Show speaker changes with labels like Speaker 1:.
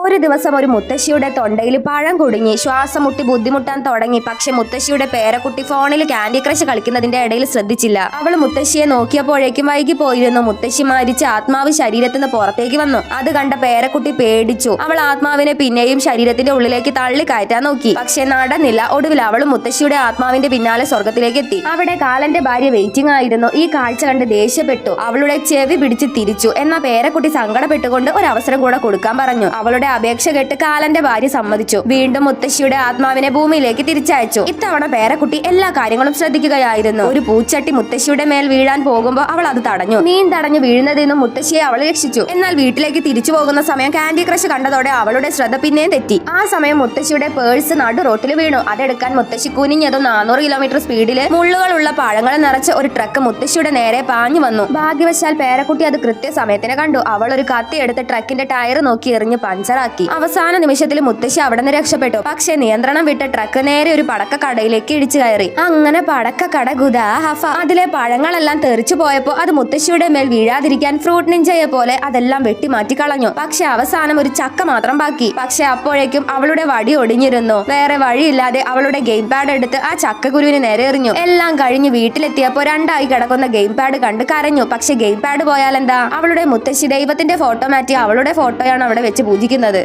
Speaker 1: ഒരു ദിവസം ഒരു മുത്തശ്ശിയുടെ തൊണ്ടയിൽ പഴം കുടുങ്ങി ശ്വാസം മുട്ടി ബുദ്ധിമുട്ടാൻ തുടങ്ങി. പക്ഷെ മുത്തശ്ശിയുടെ പേരക്കുട്ടി ഫോണിൽ കാൻഡി ക്രഷ് കളിക്കുന്നതിന്റെ ഇടയിൽ ശ്രദ്ധിച്ചില്ല. അവൾ മുത്തശ്ശിയെ നോക്കിയപ്പോഴേക്കും വൈകി പോയിരുന്നു. മുത്തശ്ശി മരിച്ച ആത്മാവ് ശരീരത്തിൽ നിന്ന് പുറത്തേക്ക് വന്നു. അത് കണ്ട പേരക്കുട്ടി പേടിച്ചു. അവൾ ആത്മാവിനെ പിന്നെയും ശരീരത്തിന്റെ ഉള്ളിലേക്ക് തള്ളി കയറ്റാൻ നോക്കി. പക്ഷെ നടന്നില്ല. ഒടുവിൽ അവൾ മുത്തശ്ശിയുടെ ആത്മാവിന്റെ പിന്നാലെ സ്വർഗത്തിലേക്ക് എത്തി. അവിടെ കാലന്റെ ഭാര്യ വെയിറ്റിംഗ് ആയിരുന്നു. ഈ കാഴ്ച കണ്ട് ദേഷ്യപ്പെട്ടു. അവളുടെ ചെവി പിടിച്ച് തിരിച്ചു. എന്നാൽ പേരക്കുട്ടി സങ്കടപ്പെട്ടുകൊണ്ട് ഒരു അവസരം കൂടെ കൊടുക്കാൻ പറഞ്ഞു. അവളുടെ അപേക്ഷ കേട്ട് കാലന്റെ ഭാര്യ സമ്മതിച്ചു. വീണ്ടും മുത്തശ്ശിയുടെ ആത്മാവിനെ ഭൂമിയിലേക്ക് തിരിച്ചയച്ചു. ഇത്തവണ പേരക്കുട്ടി എല്ലാ കാര്യങ്ങളും ശ്രദ്ധിക്കുകയായിരുന്നു. ഒരു പൂച്ചട്ടി മുത്തശ്ശിയുടെ മേൽ വീഴാൻ പോകുമ്പോൾ അവൾ അത് തടഞ്ഞു. മീൻ തടഞ്ഞു വീഴുന്നതിൽ നിന്നും മുത്തശ്ശിയെ അവൾ രക്ഷിച്ചു. എന്നാൽ വീട്ടിലേക്ക് തിരിച്ചു പോകുന്ന സമയം കാൻഡി ക്രഷ് കണ്ടതോടെ അവളുടെ ശ്രദ്ധ പിന്നെയും തെറ്റി. ആ സമയം മുത്തശ്ശിയുടെ പേഴ്സ് നടു റോട്ടിൽ വീണു. അതെടുക്കാൻ മുത്തശ്ശി കുനിഞ്ഞതും 400 കിലോമീറ്റർ സ്പീഡില് മുള്ളുകളുള്ള പഴങ്ങൾ നിറച്ച ഒരു ട്രക്ക് മുത്തശ്ശിയുടെ നേരെ പാഞ്ഞു വന്നു. ഭാഗ്യവശാൽ പേരക്കുട്ടി അത് കൃത്യസമയത്തിന് കണ്ടു. അവൾ ഒരു കത്തി എടുത്ത് ട്രക്കിന്റെ ടയർ നോക്കി എറിഞ്ഞ് പഞ്ചറാക്കി. അവസാന നിമിഷത്തിൽ മുത്തശ്ശി അവിടെ നിന്ന് രക്ഷപ്പെട്ടു. പക്ഷെ നിയന്ത്രണം വിട്ട ട്രക്ക് നേരെ ഒരു പടക്കക്കടയിലേക്ക് ഇടിച്ചു കയറി. അങ്ങനെ പടക്കക്കട ഗുദാ ഹഫ. അതിലെ പഴങ്ങളെല്ലാം തെറിച്ചു പോയപ്പോ അത് മുത്തശ്ശിയുടെ മേൽ വീഴാതിരിക്കാൻ ഫ്രൂട്ട് നിഞ്ചയെ പോലെ അതെല്ലാം വെട്ടിമാറ്റി കളഞ്ഞു. പക്ഷെ അവസാനം ഒരു ചക്ക മാത്രം ബാക്കി. പക്ഷെ അപ്പോഴേക്കും അവളുടെ വടി ഒടിഞ്ഞിരുന്നു. വേറെ വഴിയില്ലാതെ അവളുടെ ഗെയിം പാഡ് എടുത്ത് ആ ചക്കക്കുരുവിന് നേരെ എറിഞ്ഞു. എല്ലാം കഴിഞ്ഞ് വീട്ടിലെത്തിയപ്പോ രണ്ടായി കിടക്കുന്ന ഗെയിം പാഡ് കണ്ട് കരഞ്ഞു. പക്ഷെ ഗെയിം പാഡ് പോയാലെന്താ? അവളുടെ മുത്തശ്ശി ദൈവത്തിന്റെ ഫോട്ടോ മാറ്റി അവളുടെ ഫോട്ടോയാണ് അവിടെ വെച്ച് പൂജിക്കുന്നത്.